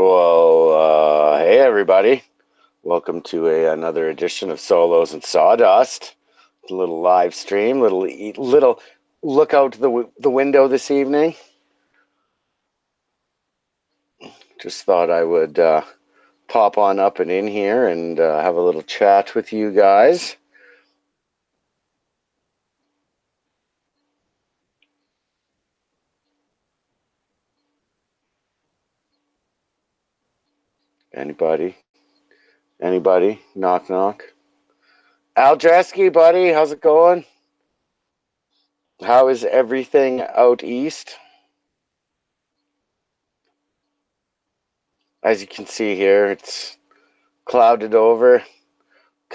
Well, hey everybody. Welcome to another edition of Solos and Sawdust. A little live stream, little look out the window this evening. Just thought I would pop on up and in here and have a little chat with you guys. Anybody? Anybody? Knock knock. Al Dresky, buddy, how's it going? How is everything out east? As you can see here, it's clouded over.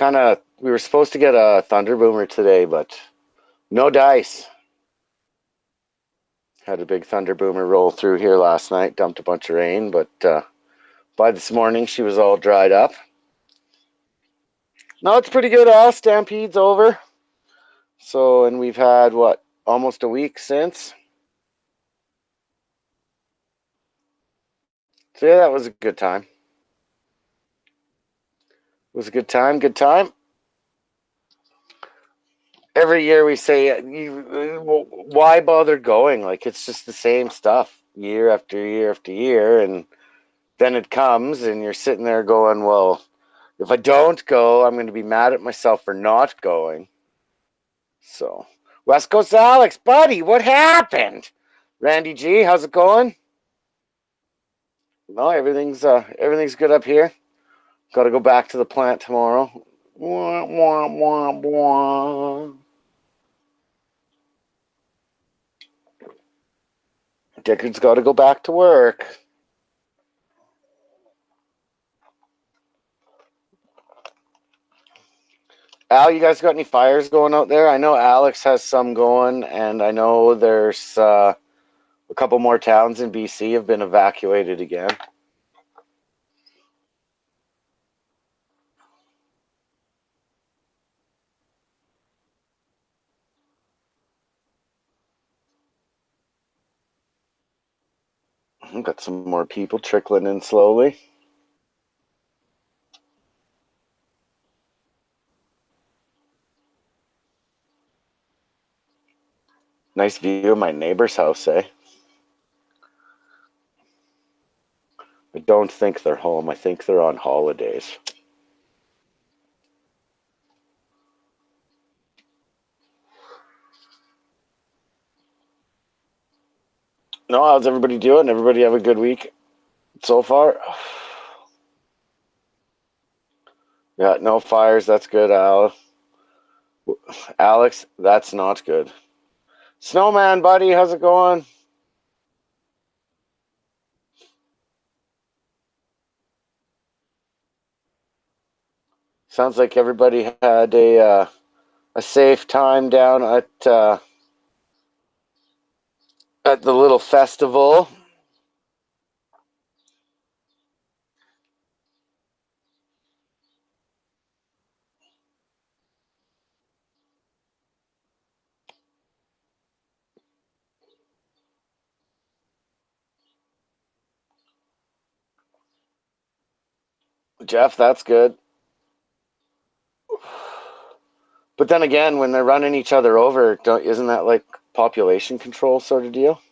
We were supposed to get a thunder boomer today, but no dice. Had a big thunder boomer roll through here last night, dumped a bunch of rain, but by this morning she was all dried up. No, it's pretty good. Stampede's over. So, and we've had what, almost a week since. So yeah, that was a good time. It was a good time. Good time. Every year we say, why bother going? Like, it's just the same stuff year after year after year. And then it comes and you're sitting there going, well, if I don't go, I'm going to be mad at myself for not going. So, West Coast Alex, buddy, what happened? Randy G, how's it going? No, everything's good up here. Got to go back to the plant tomorrow. Wah, wah, wah, wah. Dickard's got to go back to work. Al, you guys got any fires going out there? I know Alex has some going, and I know there's a couple more towns in BC have been evacuated again. Got some more people trickling in slowly. Nice view of my neighbor's house, eh? I don't think they're home. I think they're on holidays. No, how's everybody doing? Everybody have a good week so far? Yeah, no fires. That's good, Al. Alex, that's not good. Snowman, buddy, how's it going? Sounds like everybody had a safe time down at the little festival. Jeff, that's good. But then again, when they're running each other over, isn't that like population control sort of deal?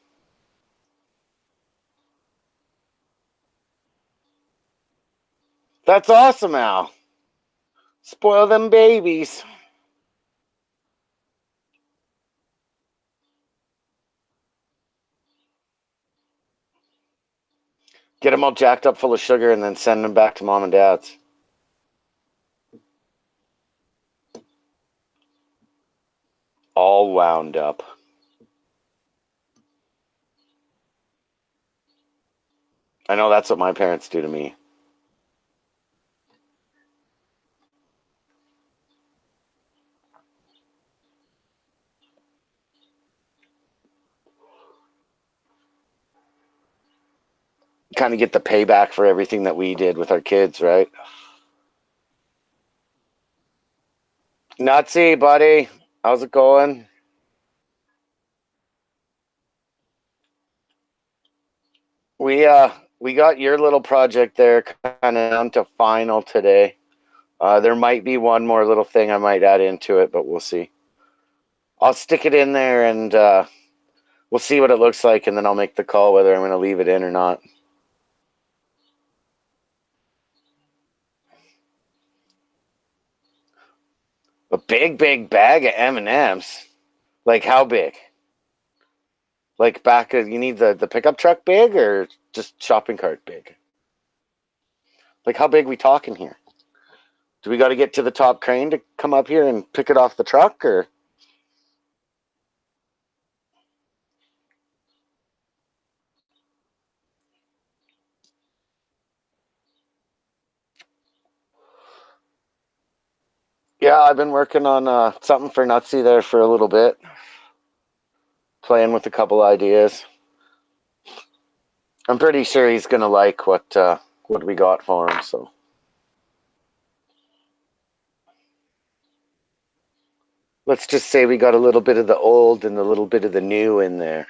That's awesome, Al. Spoil them babies. Get them all jacked up full of sugar and then send them back to mom and dad's. All wound up. I know that's what my parents do to me. Kind of get the payback for everything that we did with our kids, right? Nutsy, buddy. How's it going? We We got your little project there kind of down to final today. There might be one more little thing I might add into it, but we'll see. I'll stick it in there and we'll see what it looks like, and then I'll make the call whether I'm going to leave it in or not. A big bag of M&Ms. Like how big? Like back of you need the pickup truck big or just shopping cart big? Like how big we talking here? Do we got to get to the top crane to come up here and pick it off the truck or? Yeah, I've been working on something for Nutsy there for a little bit, playing with a couple ideas. I'm pretty sure he's gonna like what we got for him. So let's just say we got a little bit of the old and a little bit of the new in there.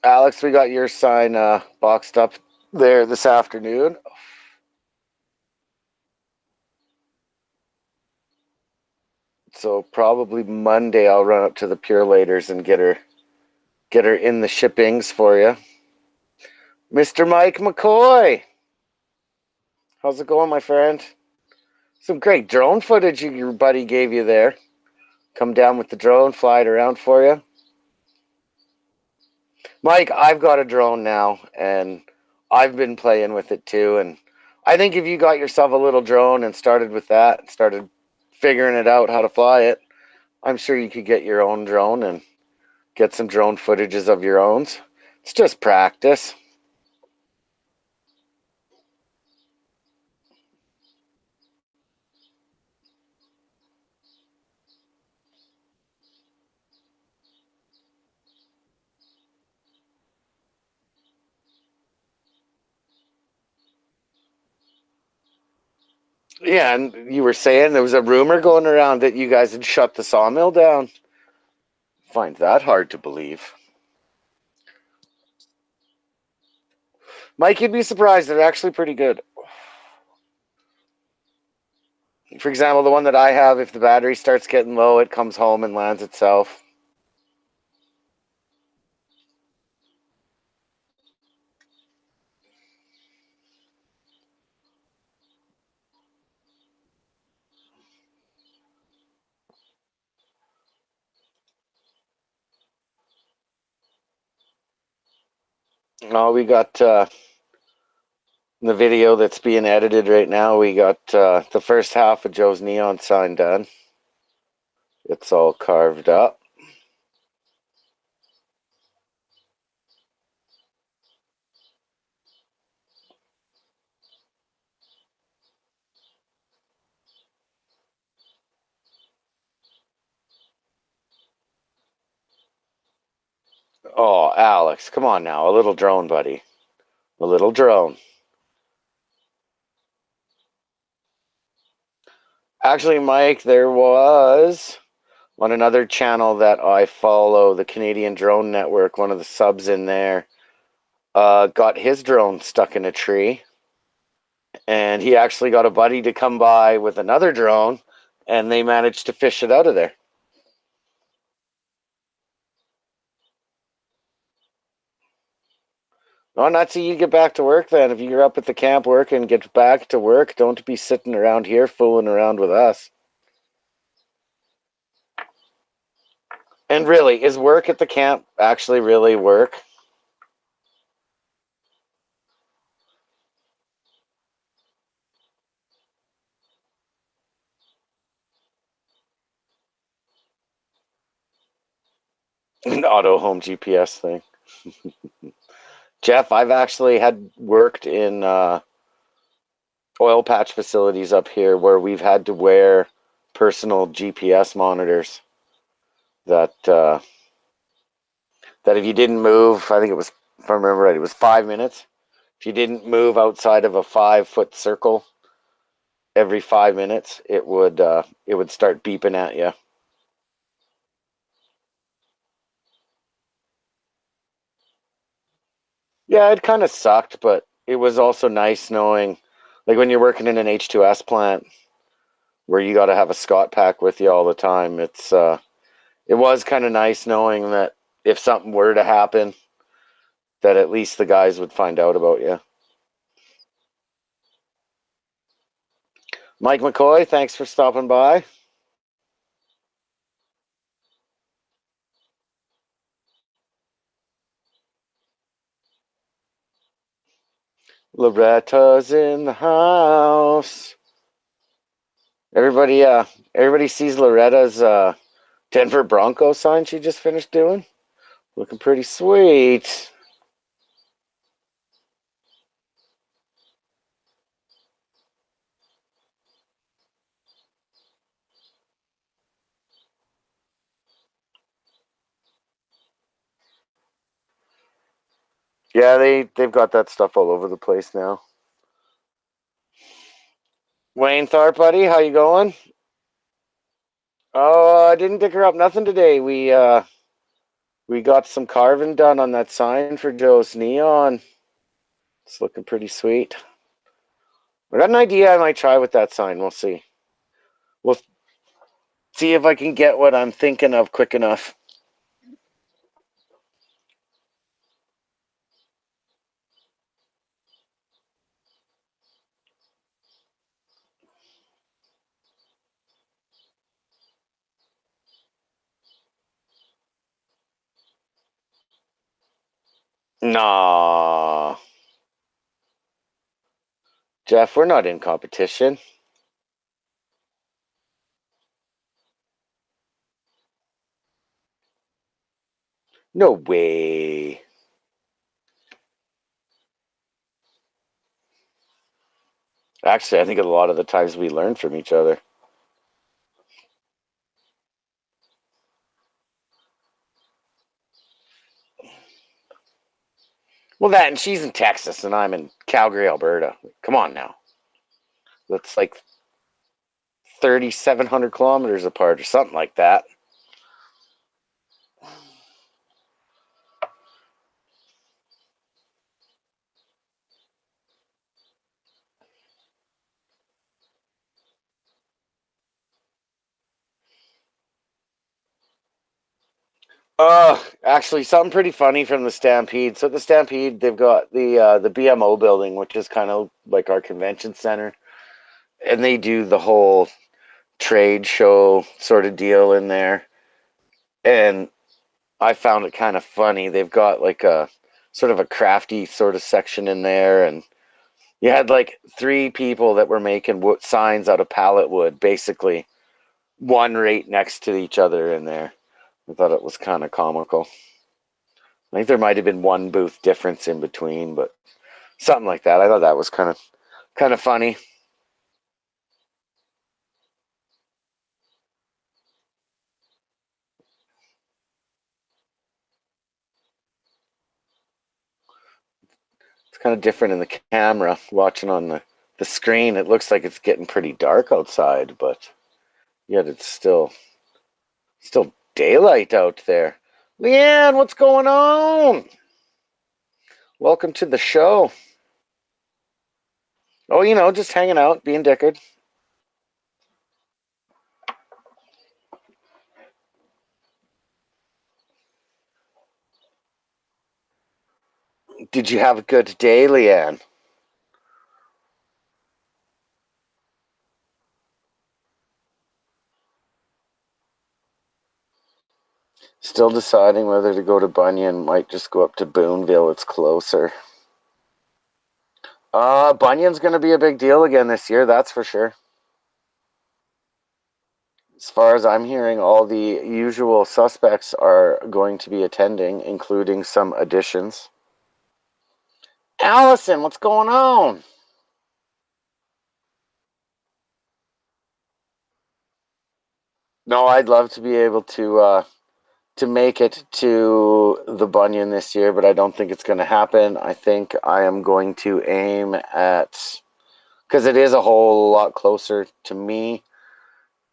Alex, we got your sign boxed up there this afternoon. So probably Monday I'll run up to the Pure Laters and get her in the shippings for you. Mr. Mike McCoy. How's it going, my friend? Some great drone footage your buddy gave you there. Come down with the drone, fly it around for you. Mike, I've got a drone now, and I've been playing with it too. And I think if you got yourself a little drone and started with that, started figuring it out how to fly it, I'm sure you could get your own drone and get some drone footages of your own. It's just practice. Yeah, and you were saying there was a rumor going around that you guys had shut the sawmill down. Find that hard to believe. Mike, you'd be surprised. They're actually pretty good. For example, the one that I have, if the battery starts getting low, it comes home and lands itself. Oh, we got the video that's being edited right now. We got the first half of Joe's neon sign done. It's all carved up. Oh, Alex, come on now. A little drone, buddy. A little drone. Actually, Mike, there was on another channel that I follow, the Canadian Drone Network, one of the subs in there got his drone stuck in a tree. And he actually got a buddy to come by with another drone, and they managed to fish it out of there. Oh, not till you get back to work then. If you're up at the camp working, get back to work. Don't be sitting around here fooling around with us. And really, is work at the camp actually really work? An auto home GPS thing. Jeff, I've actually had worked in oil patch facilities up here where we've had to wear personal GPS monitors that that if you didn't move, I think it was, if I remember right, it was 5 minutes. If you didn't move outside of a 5-foot circle every 5 minutes, it would start beeping at you. Yeah, it kind of sucked, but it was also nice knowing, like when you're working in an H2S plant where you got to have a Scott pack with you all the time. It was kind of nice knowing that if something were to happen, that at least the guys would find out about you. Mike McCoy, thanks for stopping by. Loretta's in the house. Everybody, everybody sees Loretta's Denver Broncos sign she just finished doing. Looking pretty sweet. Yeah, they've got that stuff all over the place now. Wayne Tharp, buddy, how you going? Oh, I didn't dick her up nothing today. We got some carving done on that sign for Joe's Neon. It's looking pretty sweet. I got an idea I might try with that sign. We'll see. We'll see if I can get what I'm thinking of quick enough. Nah, Jeff, we're not in competition. No way. Actually, I think a lot of the times we learn from each other. Well, that and she's in Texas and I'm in Calgary, Alberta. Come on now. That's like 3,700 kilometers apart or something like that. Actually, something pretty funny from the Stampede. So the Stampede, they've got the BMO building, which is kind of like our convention center, and they do the whole trade show sort of deal in there. And I found it kind of funny. They've got like a sort of a crafty sort of section in there, and you had like three people that were making wood signs out of pallet wood, basically one right next to each other in there. I thought it was kind of comical. I think there might have been one booth difference in between, but something like that. I thought that was kind of funny. It's kind of different in the camera. Watching on the screen, it looks like it's getting pretty dark outside, but yet it's still daylight out there. Leanne, what's going on? Welcome to the show. Oh, just hanging out, being Dickard. Did you have a good day, Leanne? Still deciding whether to go to Bunyan. Might just go up to Boonville. It's closer. Bunyan's going to be a big deal again this year, that's for sure. As far as I'm hearing, all the usual suspects are going to be attending, including some additions. Allison, what's going on? No, I'd love to be able to make it to the Bunyan this year, but I don't think it's going to happen. I think I am going to aim at because it is a whole lot closer to me,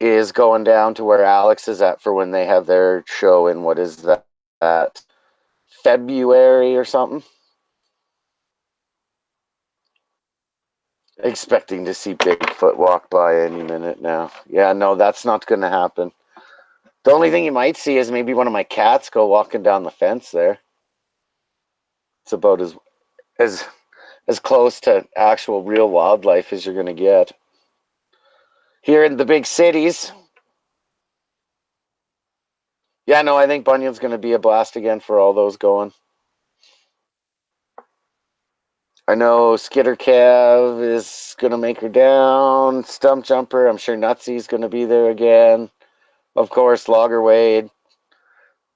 is going down to where Alex is at for when they have their show in, what is that February or something. Expecting to see Bigfoot walk by any minute now. Yeah, no, that's not going to happen. The only thing you might see is maybe one of my cats go walking down the fence there. It's about as as close to actual real wildlife as you're going to get. Here in the big cities, yeah, no, I think Bunyan's going to be a blast again for all those going. I know Skitter Kev is going to make her down. Stump Jumper, I'm sure Nutsy's going to be there again. Of course, Logger Wade.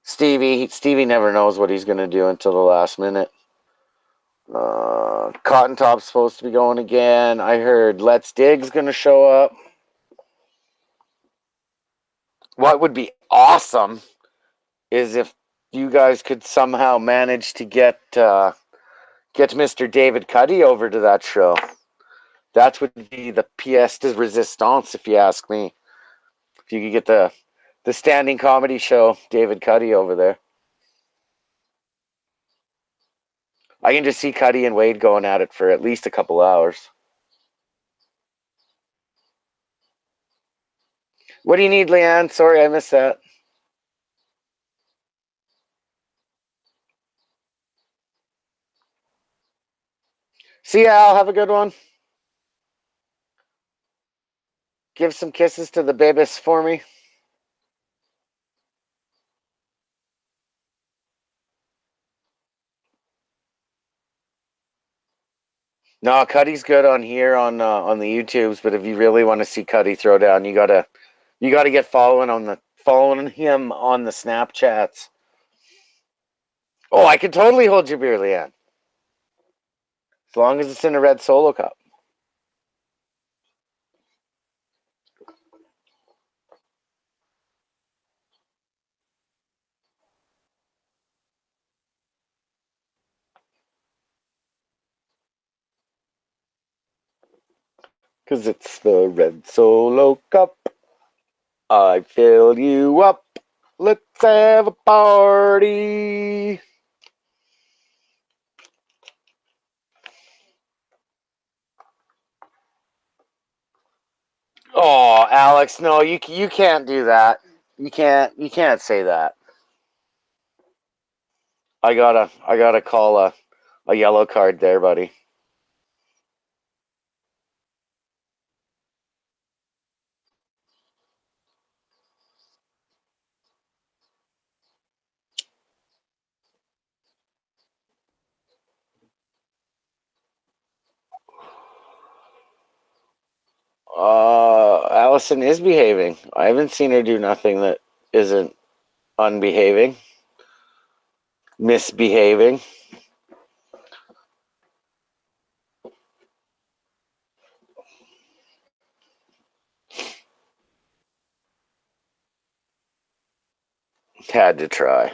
Stevie never knows what he's going to do until the last minute. Cotton Top's supposed to be going again. I heard Let's Dig's going to show up. What would be awesome is if you guys could somehow manage to get Mr. David Cuddy over to that show. That would be the pièce de résistance, if you ask me. If you could get the standing comedy show, David Cuddy over there. I can just see Cuddy and Wade going at it for at least a couple hours. What do you need, Leanne? Sorry, I missed that. See you, Al. Have a good one. Give some kisses to the babies for me. No, Cuddy's good on here on the YouTubes, but if you really want to see Cuddy throw down, you gotta get following him on the Snapchats. Oh, I can totally hold your beer, Leanne. As long as it's in a red Solo cup. Because it's the red Solo cup. I fill you up. Let's have a party. Oh, Alex, no, you can't do that. You can't say that. I gotta call a yellow card there, buddy. Allison is behaving. I haven't seen her do nothing that isn't unbehaving, misbehaving. Had to try.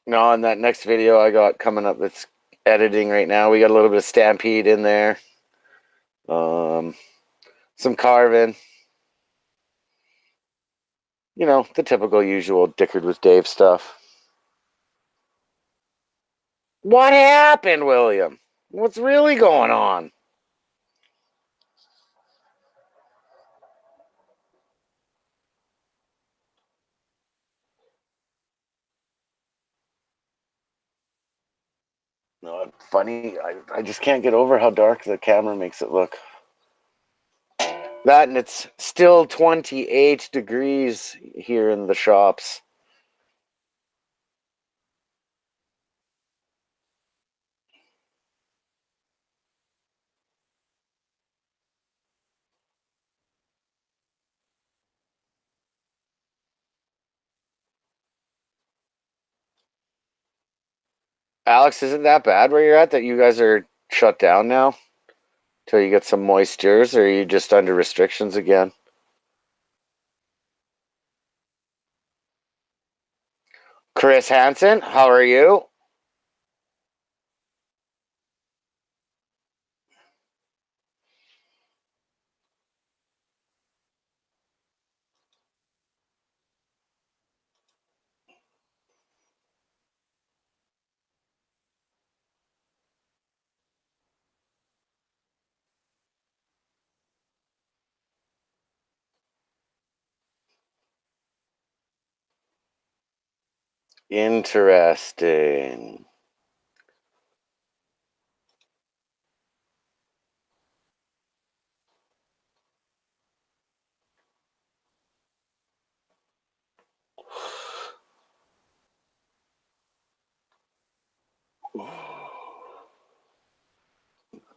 No, on that next video I got coming up that's editing right now, we got a little bit of Stampede in there. Some carving. You know, the typical usual Dickard with Dave stuff. What happened, William? What's really going on? No, funny. I just can't get over how dark the camera makes it look. That, and it's still 28 degrees here in the shops. Alex, isn't that bad where you're at that you guys are shut down now till you get some moistures, or are you just under restrictions again? Chris Hansen, how are you? Interesting.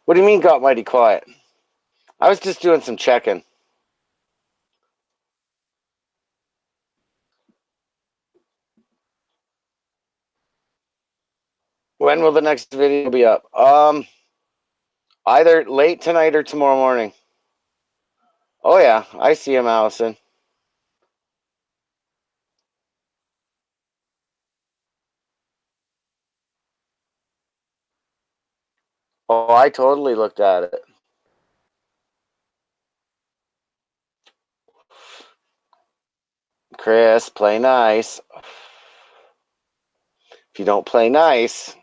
What do you mean got mighty quiet? I was just doing some checking. When will the next video be up? Either late tonight or tomorrow morning. Oh yeah, I see him, Allison. Oh, I totally looked at it. Chris, play nice. If you don't play nice,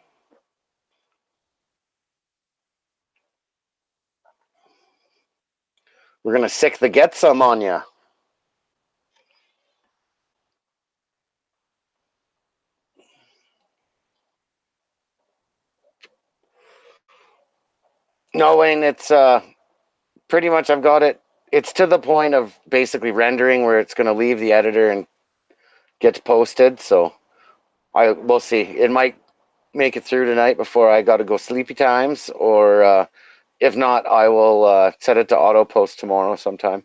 we're gonna sick the get some on you. No, Wayne, it's pretty much I've got it. It's to the point of basically rendering where it's gonna leave the editor and get posted. So we'll see. It might make it through tonight before I got to go sleepy times, or if not, I will set it to auto post tomorrow sometime.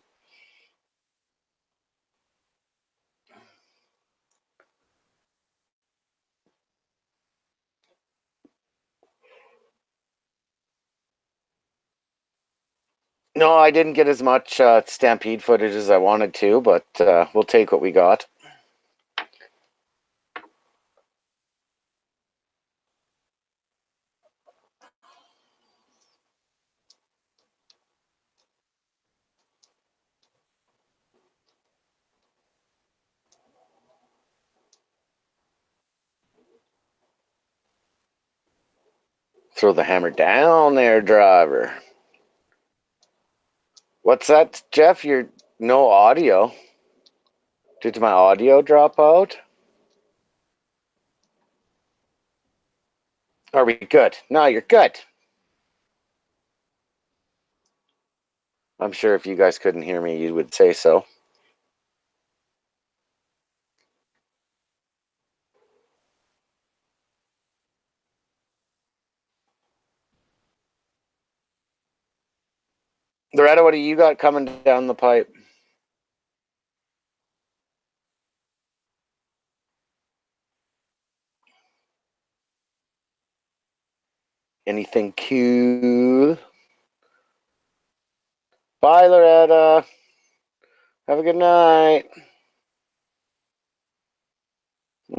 No, I didn't get as much Stampede footage as I wanted to, but we'll take what we got. Throw the hammer down there, driver. What's that, Jeff? You're no audio. Did my audio drop out? Are we good? No, you're good. I'm sure if you guys couldn't hear me, you would say so. Loretta, what do you got coming down the pipe? Anything cool? Bye, Loretta. Have a good night.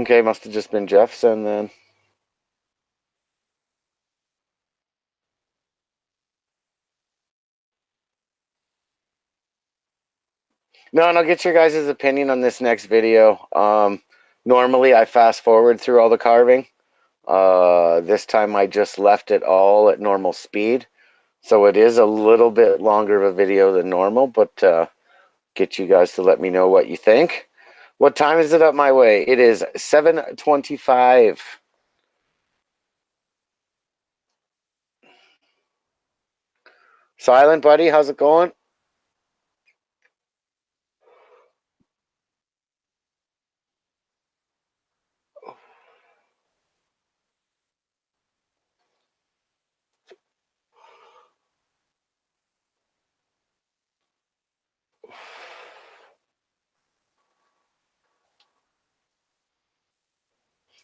Okay, must have just been Jeffson then. No, and I'll get your guys' opinion on this next video. Normally, I fast forward through all the carving. This time, I just left it all at normal speed. So it is a little bit longer of a video than normal, but get you guys to let me know what you think. What time is it up my way? It is 7:25. Silent buddy, how's it going?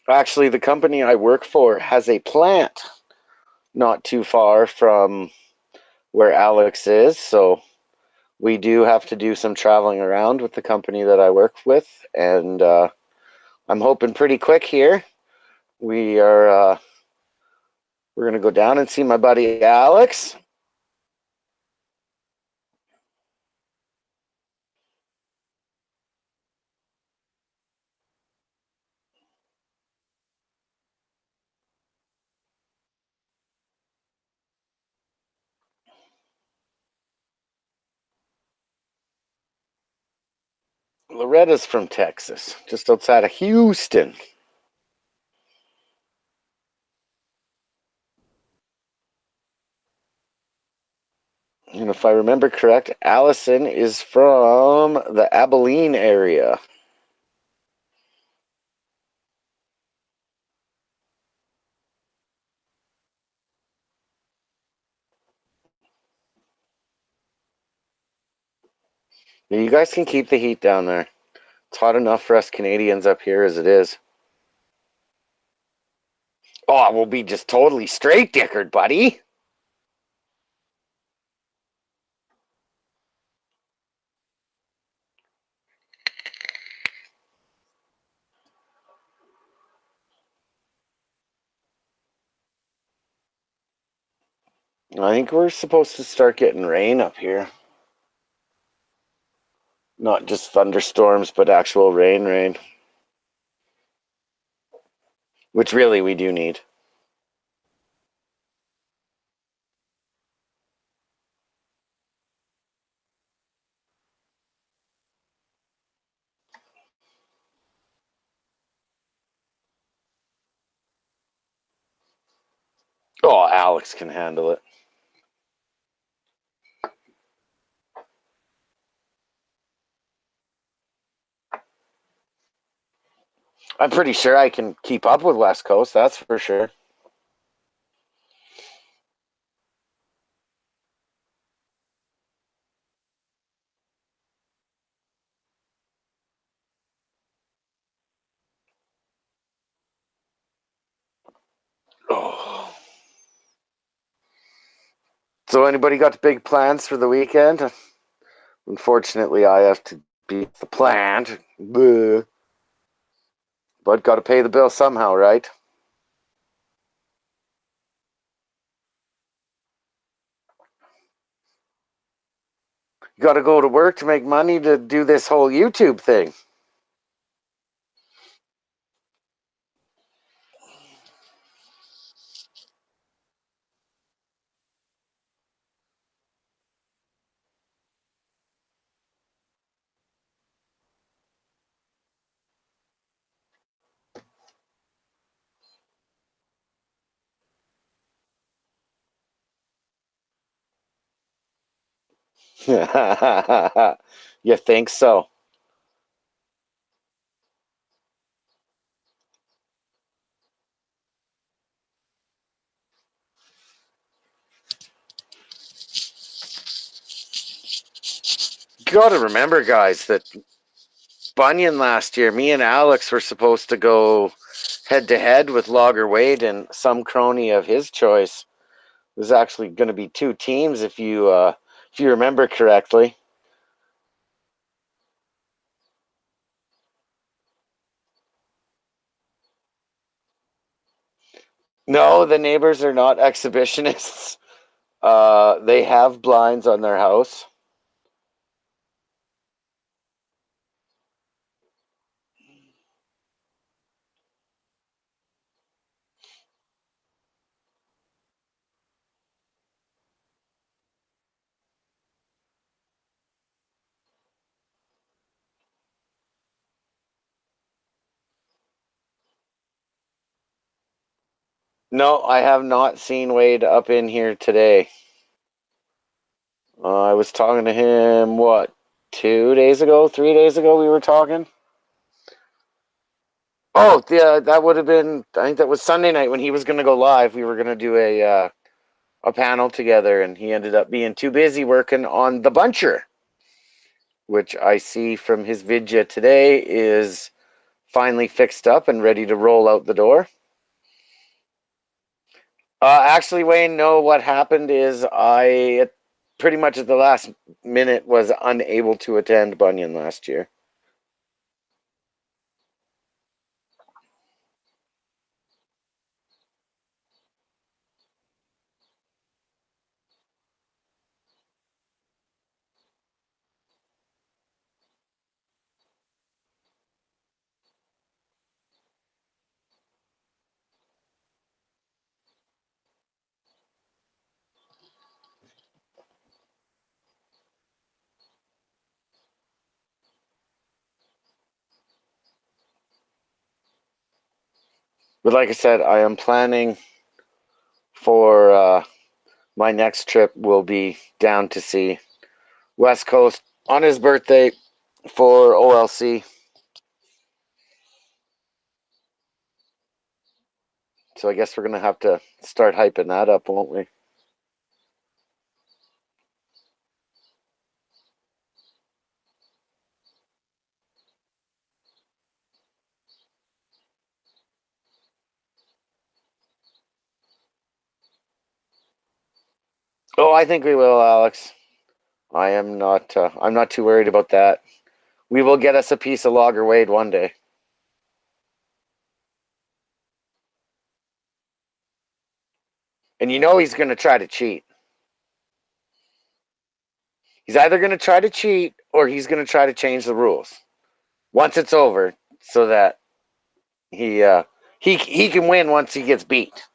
Actually, the company I work for has a plant not too far from where Alex is, so we do have to do some traveling around with the company that I work with, and I'm hoping pretty quick here. We are we're gonna go down and see my buddy Alex. Loretta's from Texas, just outside of Houston. And if I remember correct, Allison is from the Abilene area. You guys can keep the heat down there. It's hot enough for us Canadians up here as it is. Oh, we'll be just totally straight dickered, buddy. I think we're supposed to start getting rain up here. Not just thunderstorms, but actual rain. Which really we do need. Oh, Alex can handle it. I'm pretty sure I can keep up with West Coast, that's for sure. Oh. So anybody got big plans for the weekend? Unfortunately, I have to be the plant. But got to pay the bill somehow, right? You got to go to work to make money to do this whole YouTube thing. You think so? You got to remember, guys, that Bunyan last year, me and Alex were supposed to go head to head with Logger Wade and some crony of his choice. There's actually going to be two teams if you remember correctly. No, the neighbors are not exhibitionists. They have blinds on their house. No, I have not seen Wade up in here today. I was talking to him, what, 2 days ago, 3 days ago, we were talking. Oh, yeah, that would have been, I think that was Sunday night when he was going to go live. We were going to do a panel together, and he ended up being too busy working on the buncher, which I see from his vidya today is finally fixed up and ready to roll out the door. Actually, Wayne, no, what happened is I pretty much at the last minute was unable to attend Bunyan last year. But like I said, I am planning for my next trip will be down to see West Coast on his birthday for OLC. So I guess we're gonna have to start hyping that up, won't we? Oh, I think we will, Alex. I am not. I'm not too worried about that. We will get us a piece of Lager Wade one day, and you know he's going to try to cheat. He's either going to try to cheat or he's going to try to change the rules once it's over, so that he he can win once he gets beat.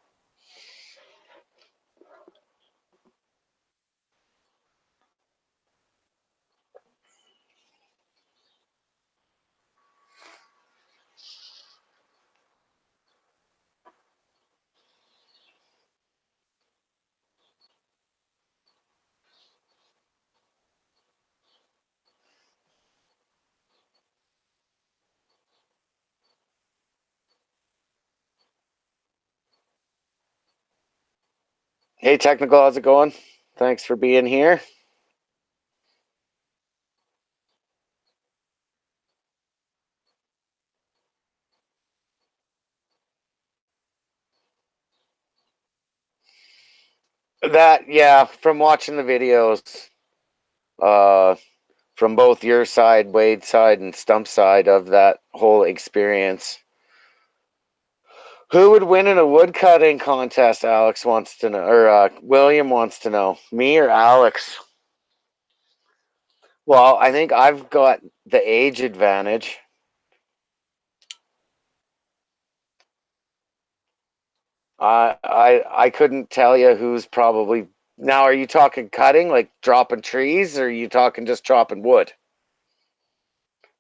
Hey, technical, how's it going? Thanks for being here. That yeah, from watching the videos, uh, from both your side, Wade's side, and Stump's side of that whole experience. Who would win in a woodcutting contest? Alex wants to know, or William wants to know. Me or Alex? Well, I think I've got the age advantage. I couldn't tell you who's probably now. Are you talking cutting, like dropping trees, or are you talking just chopping wood?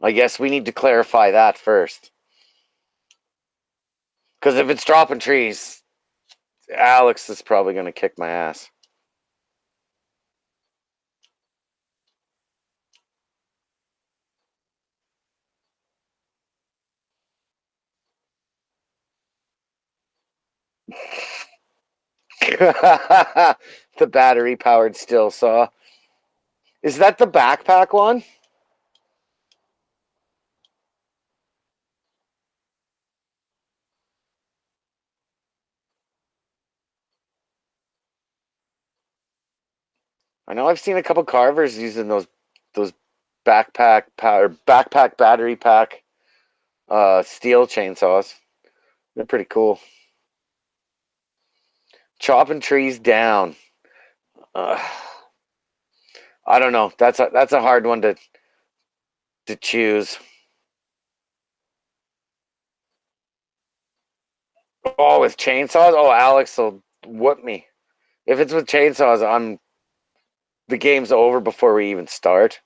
I guess we need to clarify that first. Because if it's dropping trees, Alex is probably going to kick my ass. The battery powered still saw. Is that the backpack one? I know I've seen a couple carvers using those backpack battery pack steel chainsaws. They're pretty cool. Chopping trees down. Uh, I don't know. That's a hard one to choose. Oh, with chainsaws? Oh, Alex will whoop me. If it's with chainsaws, I'm the game's over before we even start.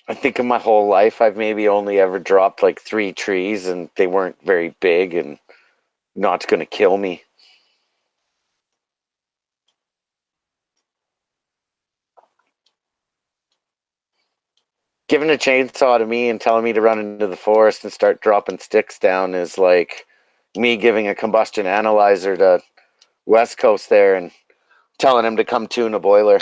I think in my whole life, I've maybe only ever dropped like 3 trees, and they weren't very big and not going to kill me. Giving a chainsaw to me and telling me to run into the forest and start dropping sticks down is like me giving a combustion analyzer to West Coast there and telling him to come tune a boiler.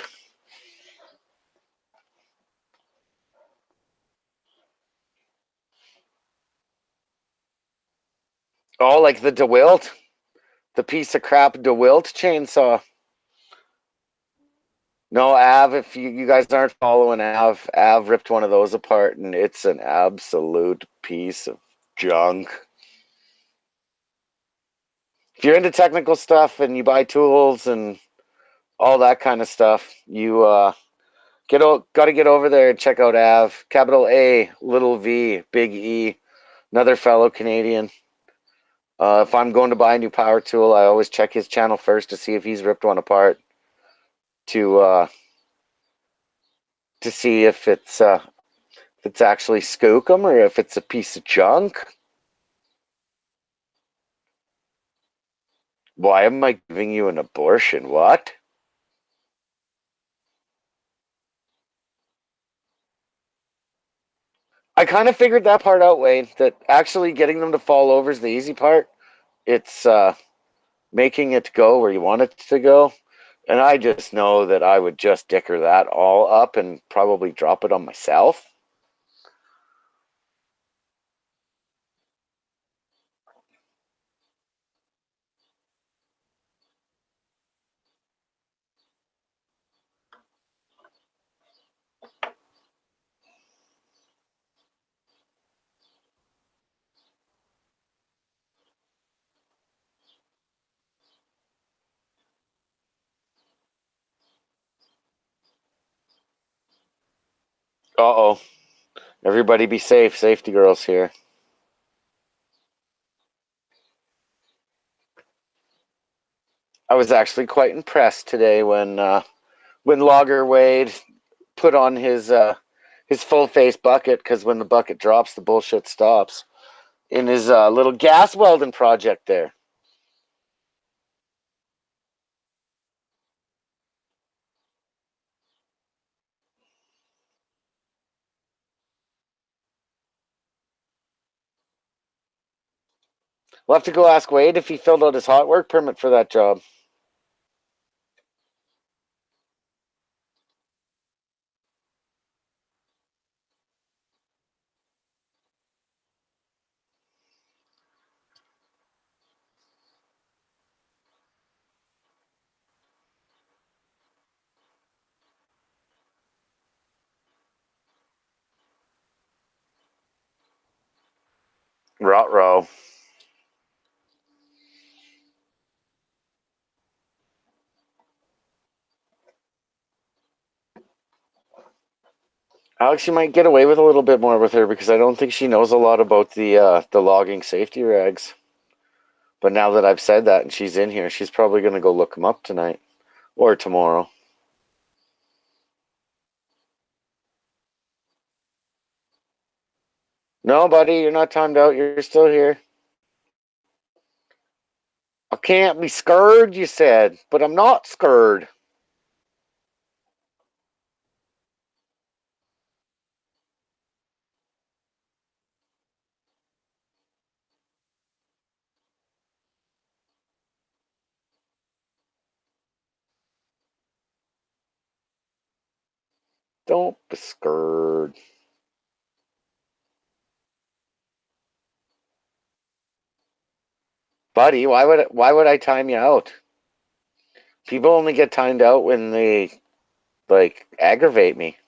Oh, like the DeWilt, the piece of crap DeWilt chainsaw. No, Av, if you guys aren't following Av ripped one of those apart and it's an absolute piece of junk. If you're into technical stuff and you buy tools and all that kind of stuff, you got to get over there and check out Av. Capital A, little V, big E, another fellow Canadian. If I'm going to buy a new power tool, I always check his channel first to see if he's ripped one apart. To to see if it's actually skookum or if it's a piece of junk. Why am I giving you an abortion? What? I kind of figured that part out, Wayne, that actually getting them to fall over is the easy part. It's making it go where you want it to go. And I just know that I would just dicker that all up and probably drop it on myself. Uh-oh. Everybody be safe. Safety girls here. I was actually quite impressed today when Logger Wade put on his full face bucket, because when the bucket drops, the bullshit stops, in his little gas welding project there. We'll have to go ask Wade if he filled out his hot work permit for that job. Rot-row. Alex, you might get away with a little bit more with her because I don't think she knows a lot about the logging safety regs. But now that I've said that and she's in here, she's probably going to go look them up tonight or tomorrow. No, buddy, you're not timed out. You're still here. I can't be scared, you said, but I'm not scared. Don't be scared. Buddy, why would I time you out? People only get timed out when they like aggravate me.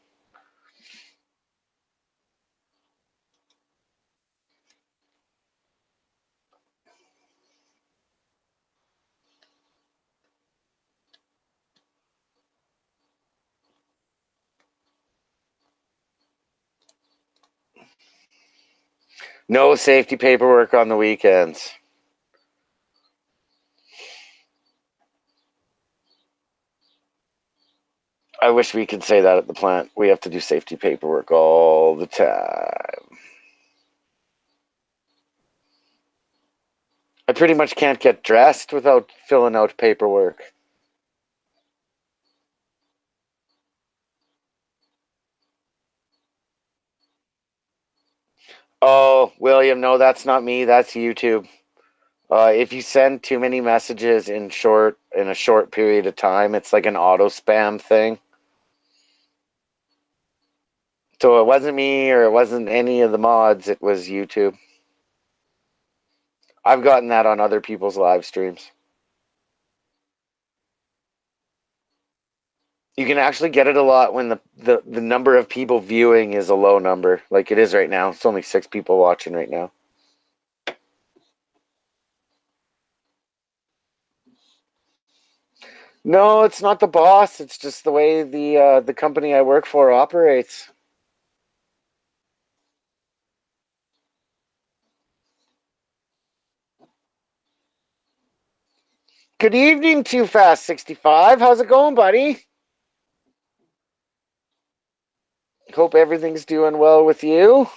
No safety paperwork on the weekends. I wish we could say that at the plant. We have to do safety paperwork all the time. I pretty much can't get dressed without filling out paperwork. Oh, William, no, that's not me. That's YouTube. If you send too many messages in a short period of time, it's like an auto spam thing. So it wasn't me or it wasn't any of the mods. It was YouTube. I've gotten that on other people's live streams. You can actually get it a lot when the number of people viewing is a low number, like it is right now. It's only 6 people watching right now. No, it's not the boss. It's just the way the company I work for operates. Good evening, Too Fast 65. How's it going, buddy? Hope everything's doing well with you.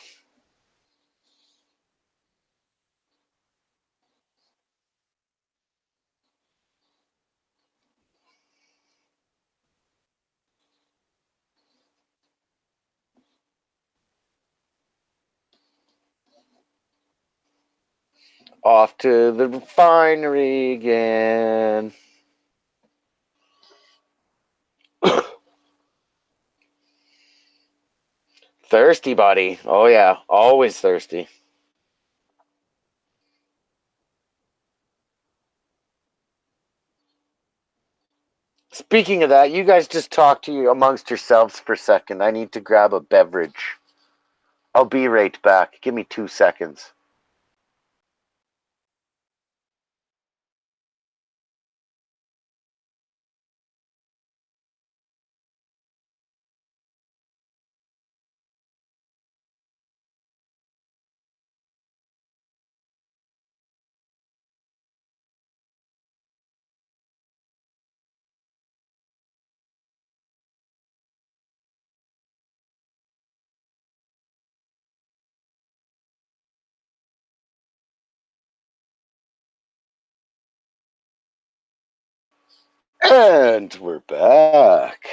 Off to the refinery again. Thirsty, buddy. Oh, yeah. Always thirsty. Speaking of that, you guys just talk to you amongst yourselves for a second. I need to grab a beverage. I'll be right back. Give me 2 seconds. And we're back.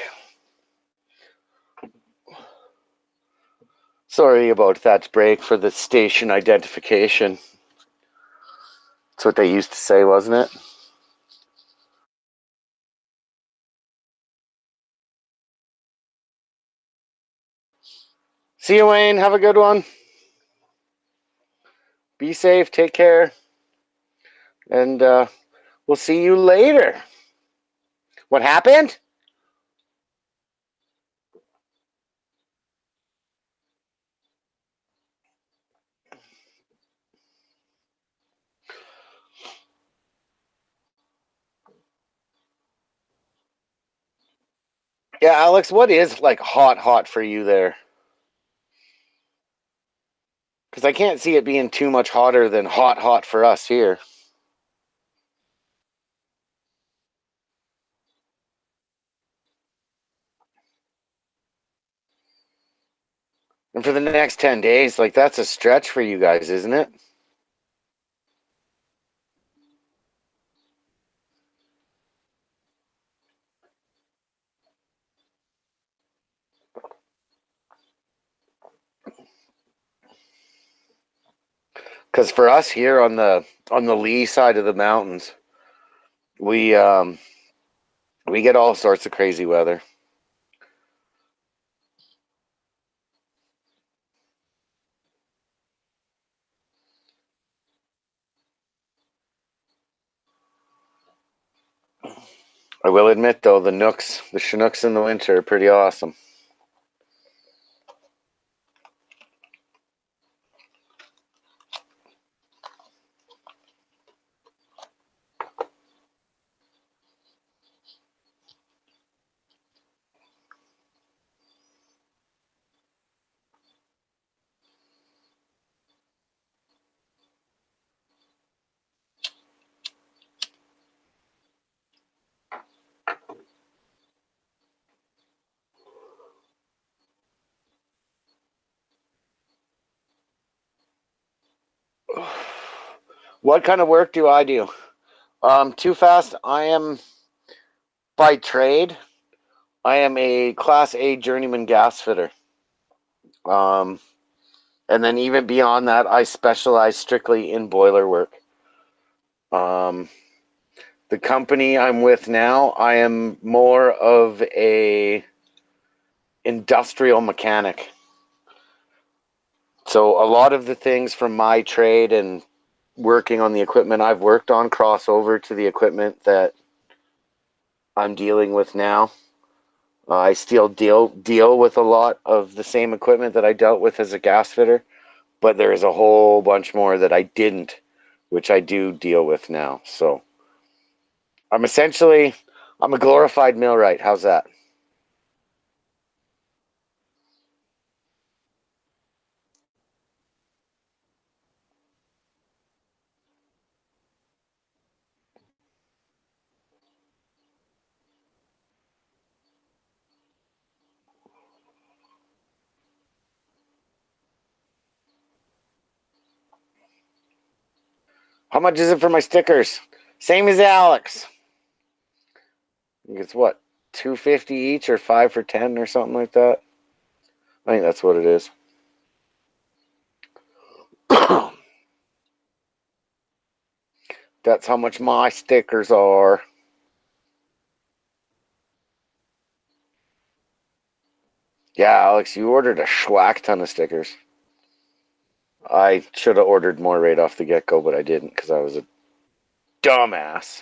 Sorry about that break for the station identification. That's what they used to say, wasn't it? See you, Wayne. Have a good one. Be safe. Take care. And we'll see you later. What happened? Yeah, Alex, what is like hot for you there? Because I can't see it being too much hotter than hot for us here. And for the next 10 days, like that's a stretch for you guys, isn't it? Because for us here on the lee side of the mountains, we we get all sorts of crazy weather. I will admit though, the Chinooks in the winter are pretty awesome. What kind of work do I do? Too fast. I am by trade. I am a Class A journeyman gas fitter. Um, and then even beyond that, I specialize strictly in boiler work. Um, the company I'm with now, I am more of a industrial mechanic. So a lot of the things from my trade and working on the equipment I've worked on cross over to the equipment that I'm dealing with now. I still deal with a lot of the same equipment that I dealt with as a gas fitter, but there is a whole bunch more that I didn't, which I do deal with now. So I'm a glorified millwright. How's that? How much is it for my stickers? Same as Alex. I think it's what, $2.50 each or 5 for 10 or something like that. I think that's what it is. That's how much my stickers are. Yeah, Alex, you ordered a schwack ton of stickers. I should have ordered more right off the get-go, but I didn't because I was a dumbass.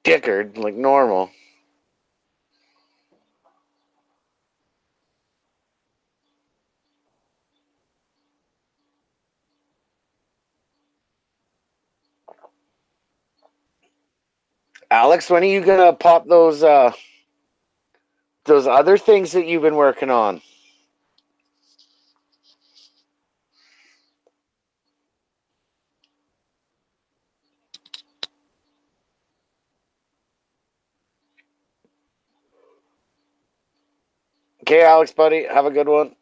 Dickered like normal. Alex, when are you gonna pop those other things that you've been working on? Okay, Alex, buddy, have a good one.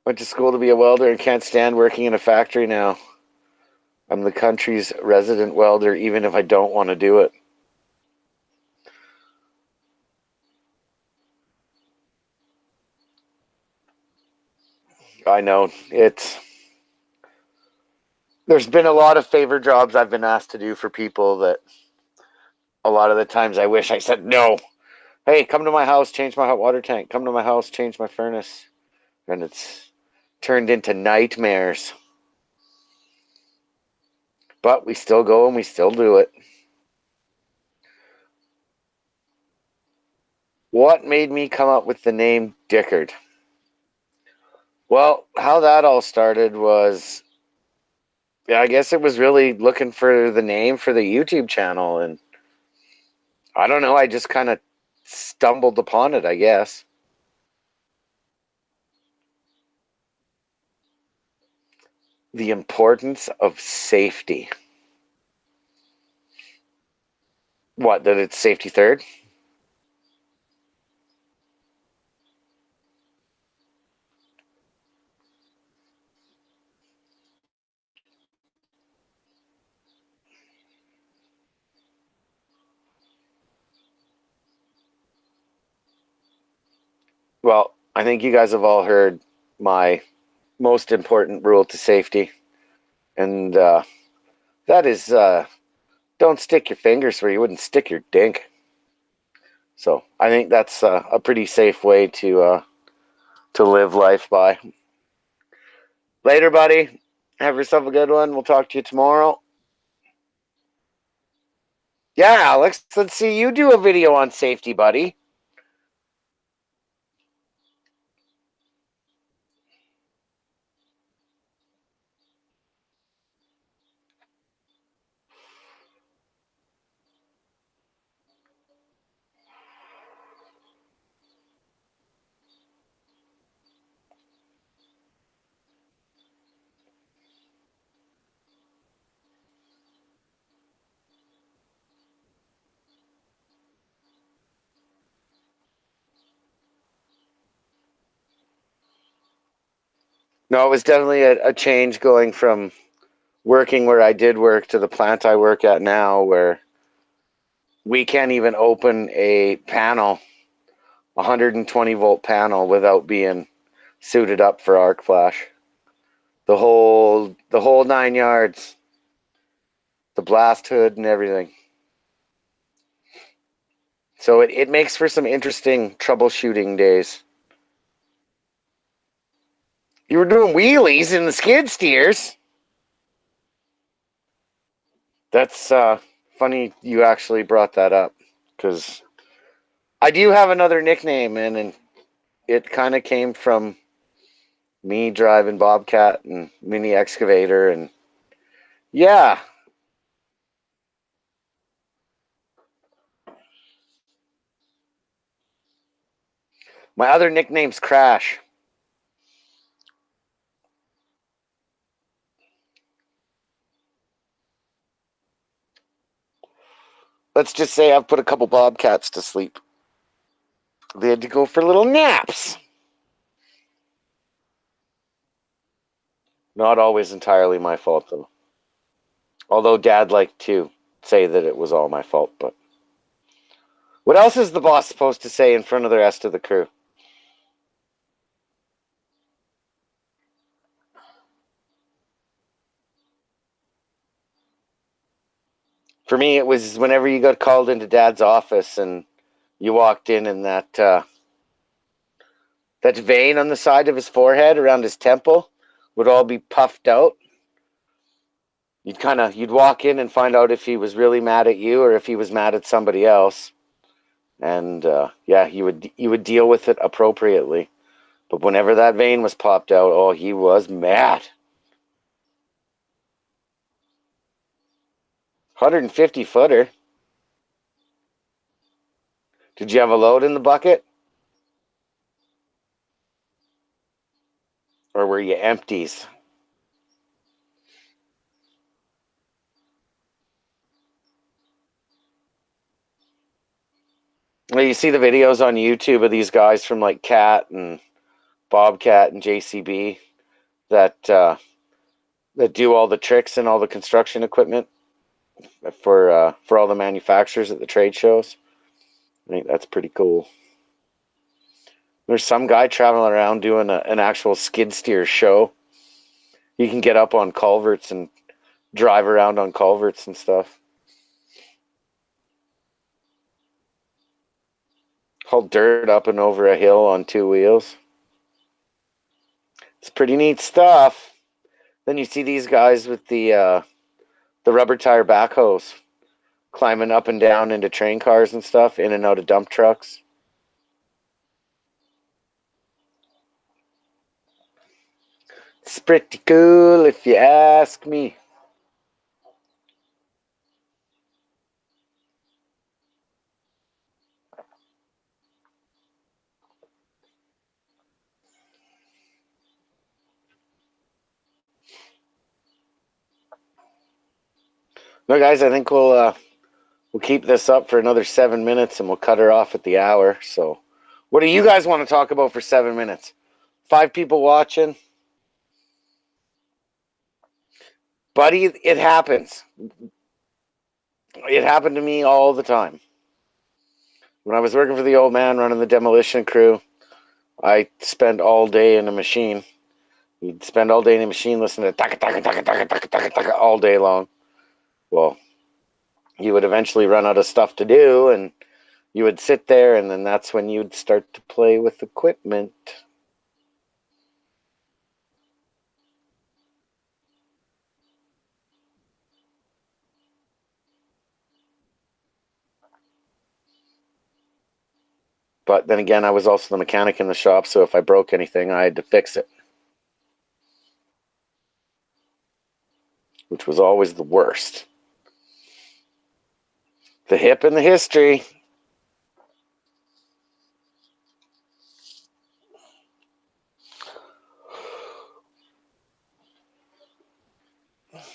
Went to school to be a welder and can't stand working in a factory now. I'm the country's resident welder, even if I don't want to do it. I know there's been a lot of favor jobs I've been asked to do for people that a lot of the times I wish I said no. Hey, come to my house, change my hot water tank. Come to my house, change my furnace. And it's turned into nightmares. But we still go and we still do it. What made me come up with the name Dickard? Well, how that all started was, I guess it was really looking for the name for the YouTube channel. And I don't know, I just kind of stumbled upon it, I guess. The importance of safety. What, that it's safety third? Well, I think you guys have all heard my most important rule to safety. And that is don't stick your fingers where you wouldn't stick your dink. So I think that's a pretty safe way to live life by. Later, buddy. Have yourself a good one. We'll talk to you tomorrow. Yeah, Alex, let's see you do a video on safety, buddy. No, it was definitely a change going from working where I did work to the plant I work at now, where we can't even open a panel, 120-volt panel, without being suited up for arc flash. The whole 9 yards, the blast hood and everything. So it makes for some interesting troubleshooting days. You were doing wheelies in the skid steers. That's funny you actually brought that up, because I do have another nickname, and it kind of came from me driving Bobcat and mini excavator, and yeah, my other nickname's Crash. Let's just say I've put a couple Bobcats to sleep. They had to go for little naps. Not always entirely my fault, though. Although Dad liked to say that it was all my fault, but what else is the boss supposed to say in front of the rest of the crew? For me, it was whenever you got called into Dad's office and you walked in and that vein on the side of his forehead around his temple would all be puffed out. You'd walk in and find out if he was really mad at you or if he was mad at somebody else. And yeah, you would deal with it appropriately. But whenever that vein was popped out, oh, he was mad. 150 footer. Did you have a load in the bucket? Or were you empties? Well, you see the videos on YouTube of these guys from like Cat and Bobcat and JCB that do all the tricks and all the construction equipment for all the manufacturers at the trade shows. I think that's pretty cool. There's some guy traveling around doing an actual skid steer show. You can get up on culverts and drive around on culverts and stuff. Haul dirt up and over a hill on two wheels. It's pretty neat stuff. Then you see these guys with the rubber tire backhoes climbing up and down into train cars and stuff, in and out of dump trucks. It's pretty cool if you ask me. No, guys, I think we'll keep this up for another 7 minutes and we'll cut her off at the hour. So, what do you guys want to talk about for 7 minutes? 5 people watching, buddy. It happens. It happened to me all the time. When I was working for the old man running the demolition crew, I spent all day in a machine. You'd spend all day in a machine listening to taka taka taka taka taka taka taka all day long. Well, you would eventually run out of stuff to do, and you would sit there, and then that's when you'd start to play with equipment. But then again, I was also the mechanic in the shop, so if I broke anything, I had to fix it, which was always the worst. The hip and the history.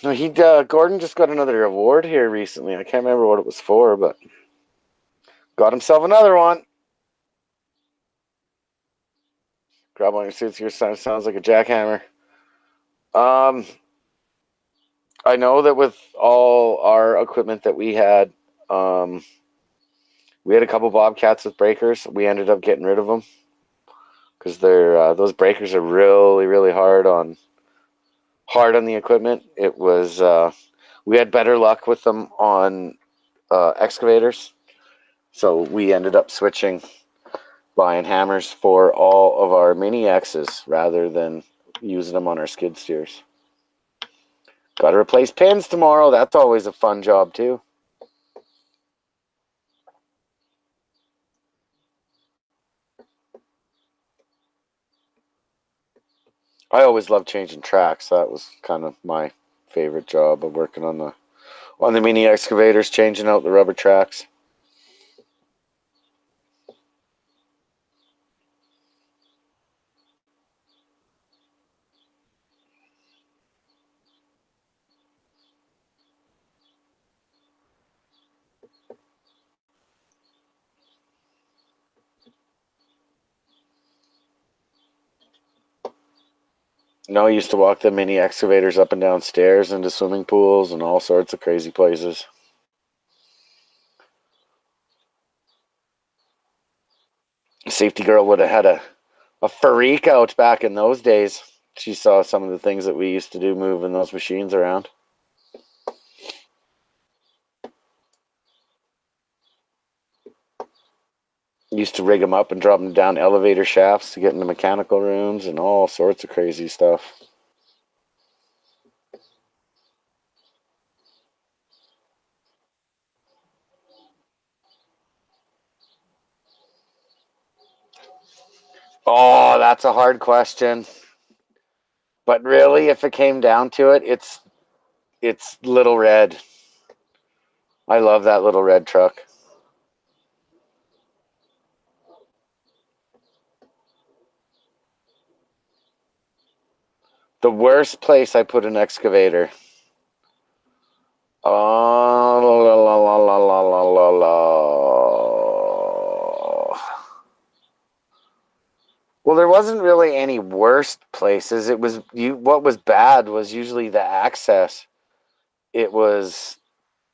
No, Gordon just got another award here recently. I can't remember what it was for, but got himself another one. Grab on your suits. Your sounds like a jackhammer. Um, I know that with all our equipment that um, we had a couple Bobcats with breakers. We ended up getting rid of them because those breakers are really, really hard on the equipment. It was we had better luck with them on excavators, so we ended up switching, buying hammers for all of our mini X's rather than using them on our skid steers. Got to replace pins tomorrow. That's always a fun job too. I always loved changing tracks. That was kind of my favorite job of working on the mini excavators, changing out the rubber tracks. No, I used to walk the mini excavators up and down stairs into swimming pools and all sorts of crazy places. Safety girl would have had a freak out back in those days. She saw some of the things that we used to do moving those machines around. Used to rig them up and drop them down elevator shafts to get into mechanical rooms and all sorts of crazy stuff. Oh, that's a hard question. But really, if it came down to it, it's Little Red. I love that Little Red truck. The worst place I put an excavator. Oh, la, la, la, la, la, la, la, la. Well, there wasn't really any worst places. It was you. What was bad was usually the access. It was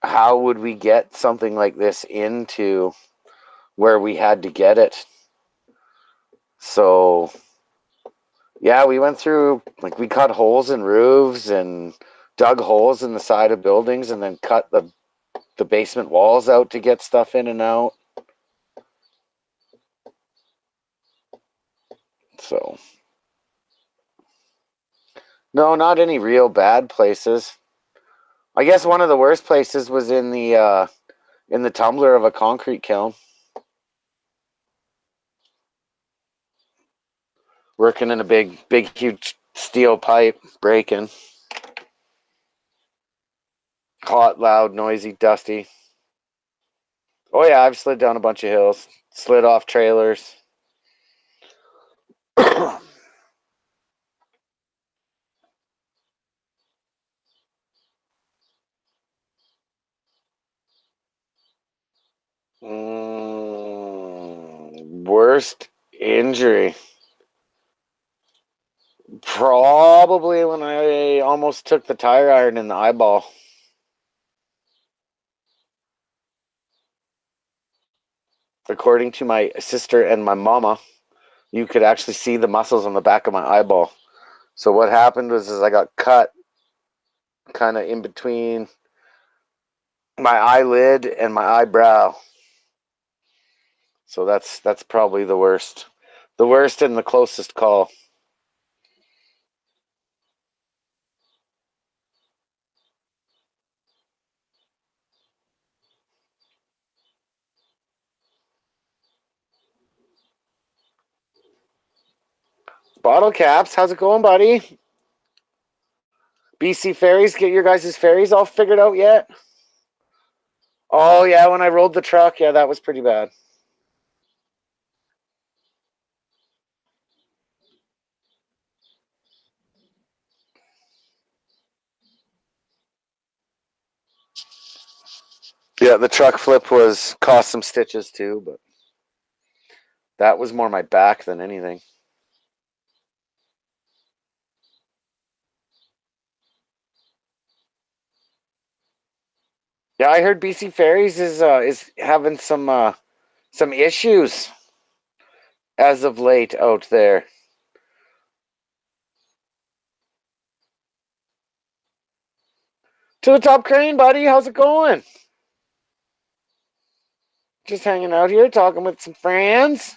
how would we get something like this into where we had to get it. So yeah, we went through, like, we cut holes in roofs and dug holes in the side of buildings and then cut the basement walls out to get stuff in and out. So no, not any real bad places. I guess one of the worst places was in the tumbler of a concrete kiln. Working in a big huge steel pipe, breaking. Hot, loud, noisy, dusty. Oh yeah, I've slid down a bunch of hills, slid off trailers. Worst injury. Probably when I almost took the tire iron in the eyeball. According to my sister and my mama, you could actually see the muscles on the back of my eyeball. So what happened was is I got cut kind of in between my eyelid and my eyebrow. So that's probably the worst. The worst and the closest call. Bottle caps, how's it going, buddy? BC ferries, get your guys' ferries all figured out yet? Oh yeah, when I rolled the truck, yeah, that was pretty bad. Yeah, the truck flip was cost some stitches too, but that was more my back than anything. Yeah, I heard BC Ferries is having some issues as of late out there. To the top crane, buddy. How's it going? Just hanging out here, talking with some friends.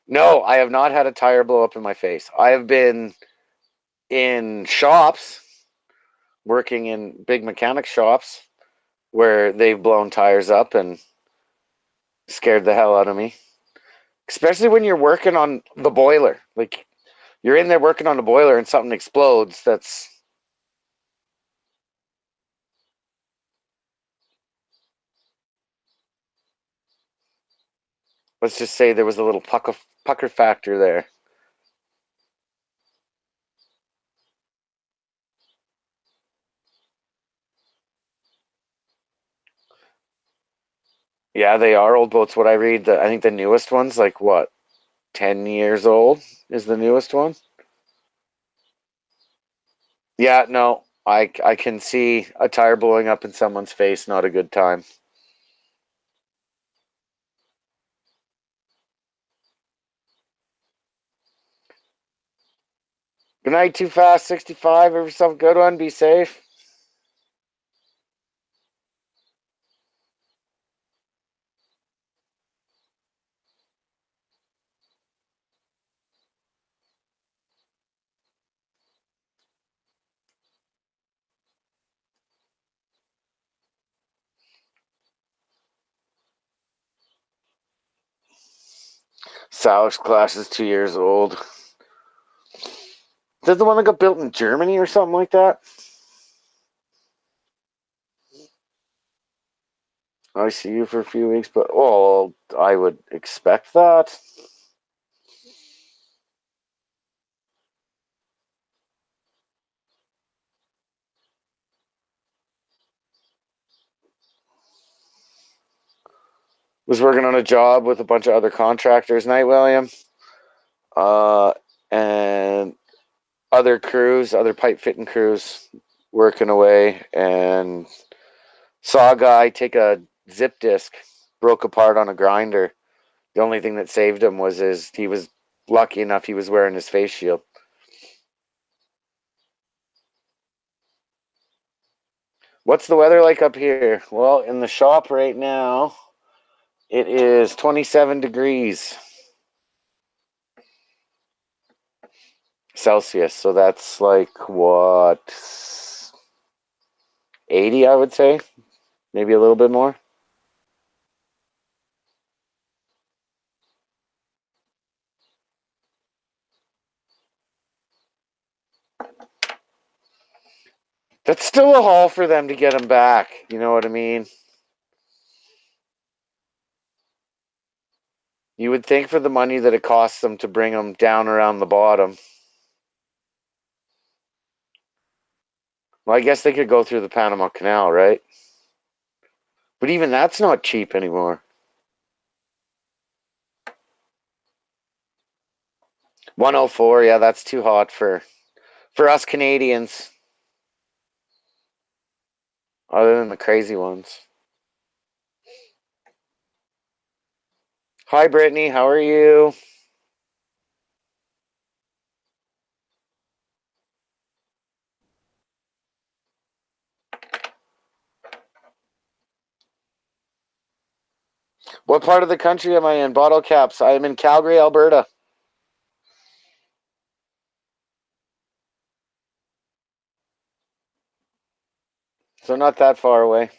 No, I have not had a tire blow up in my face. I have been in shops, working in big mechanic shops, where they've blown tires up and scared the hell out of me. Especially when you're working on the boiler. Like, you're in there working on the boiler and something explodes. Let's just say there was a little pucker factor there. Yeah, they are old boats. What I read, I think the newest one's like what, 10 years old is the newest one. Yeah, no, I can see a tire blowing up in someone's face. Not a good time. Good night, Too Fast 65. Have yourself a good one. Be safe. Salix Class is 2 years old. Is that the one that got built in Germany or something like that? I see you for a few weeks, but oh, I would expect that. Was working on a job with a bunch of other contractors, Night William, uh, and other crews, other pipe fitting crews, working away, and saw a guy take a zip disc, broke apart on a grinder. The only thing that saved him was he was lucky enough he was wearing his face shield. What's the weather like up here? Well, in the shop right now, it is 27 degrees Celsius. So that's like what, 80, I would say, maybe a little bit more. That's still a haul for them to get him back. You know what I mean? You would think for the money that it costs them to bring him down around the bottom. Well, I guess they could go through the Panama Canal, right? But even that's not cheap anymore. 104, yeah, that's too hot for us Canadians, other than the crazy ones. Hi, Brittany. How are you? What part of the country am I in? Bottle caps. I'm in Calgary, Alberta. So not that far away.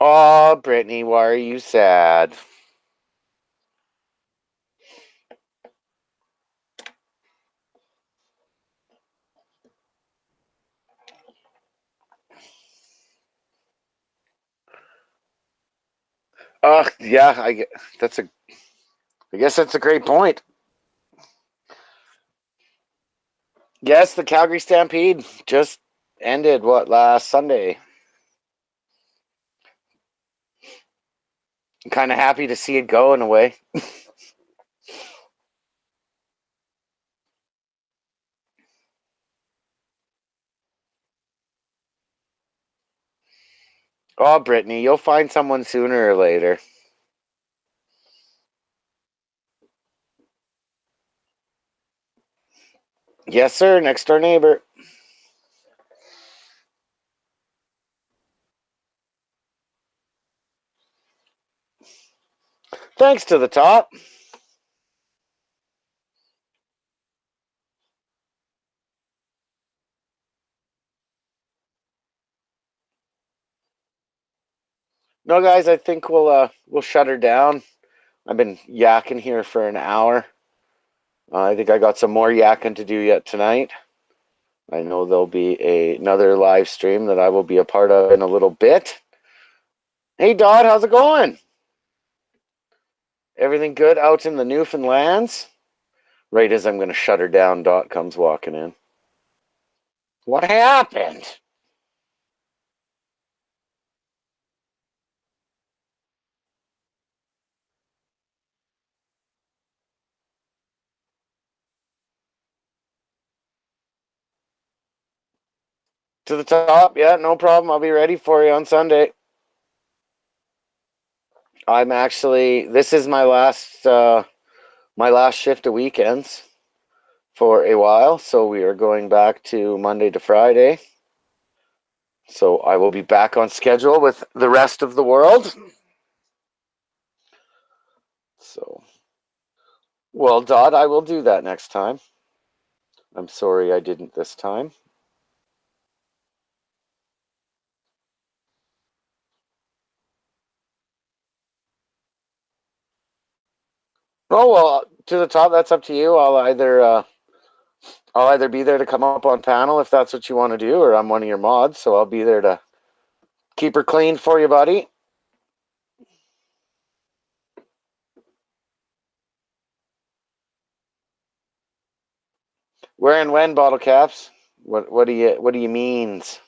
Oh, Brittany, why are you sad? Yeah, that's a. I guess that's a great point. Yes, the Calgary Stampede just ended. What, last Sunday? I'm kind of happy to see it go in a way. Oh, Brittany, you'll find someone sooner or later. Yes, sir. Next door neighbor. Thanks to the top. No, guys, I think we'll shut her down. I've been yakking here for an hour. I think I got some more yakking to do yet tonight. I know there'll be another live stream that I will be a part of in a little bit. Hey, Dodd, how's it going? Everything good out in the Newfoundlands? Right as I'm going to shut her down, Dot comes walking in. What happened? To the top? Yeah, no problem. I'll be ready for you on Sunday. I'm actually, this is my last shift of weekends for a while, so we are going back to Monday to Friday. So I will be back on schedule with the rest of the world. So, well, Dot, I will do that next time. I'm sorry I didn't this time. Oh well, to the top. That's up to you. I'll either be there to come up on panel if that's what you want to do, or I'm one of your mods, so I'll be there to keep her clean for you, buddy. Where and when bottle caps? What do you means?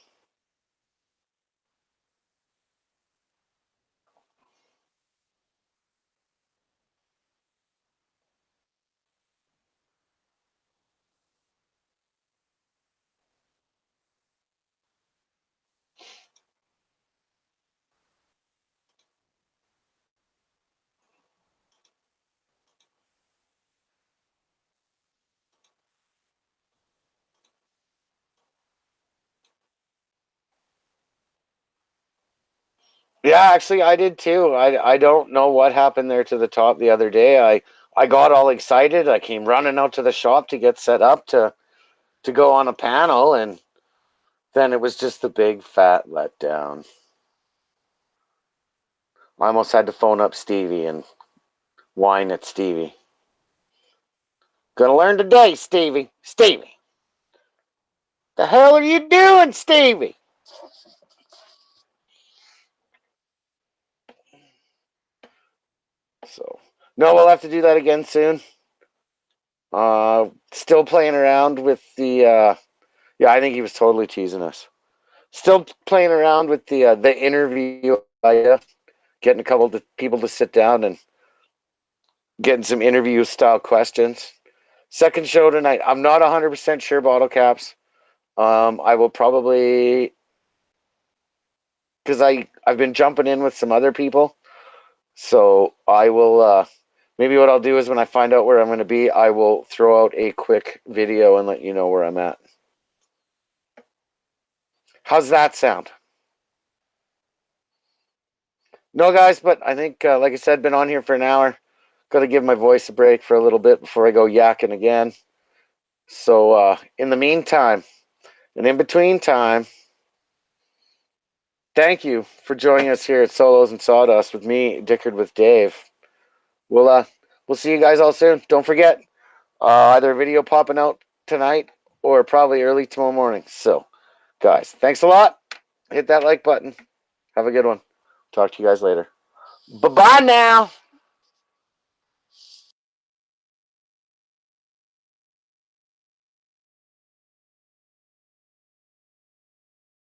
Yeah, actually, I did too. I don't know what happened there to the top the other day. I got all excited. I came running out to the shop to get set up to go on a panel, and then it was just a big fat letdown. I almost had to phone up Stevie and whine at Stevie. Gonna learn today, Stevie. Stevie, the hell are you doing, Stevie? So, no, we'll have to do that again soon. Still playing around with the. Yeah, I think he was totally teasing us. Still playing around with the interview idea, getting a couple of people to sit down and getting some interview style questions. Second show tonight. I'm not 100% sure, bottle caps. I will probably, because I've been jumping in with some other people, so I will. Maybe what I'll do is when I find out where I'm going to be, I will throw out a quick video and let you know where I'm at. How's that sound? No, guys, but I think, like I said, been on here for an hour. Got to give my voice a break for a little bit before I go yakking again. So, in the meantime, and in between time, thank you for joining us here at Solos and Sawdust with me, Dickard with Dave. We'll see you guys all soon. Don't forget, either a video popping out tonight or probably early tomorrow morning. So, guys, thanks a lot. Hit that like button. Have a good one. Talk to you guys later. Bye bye now.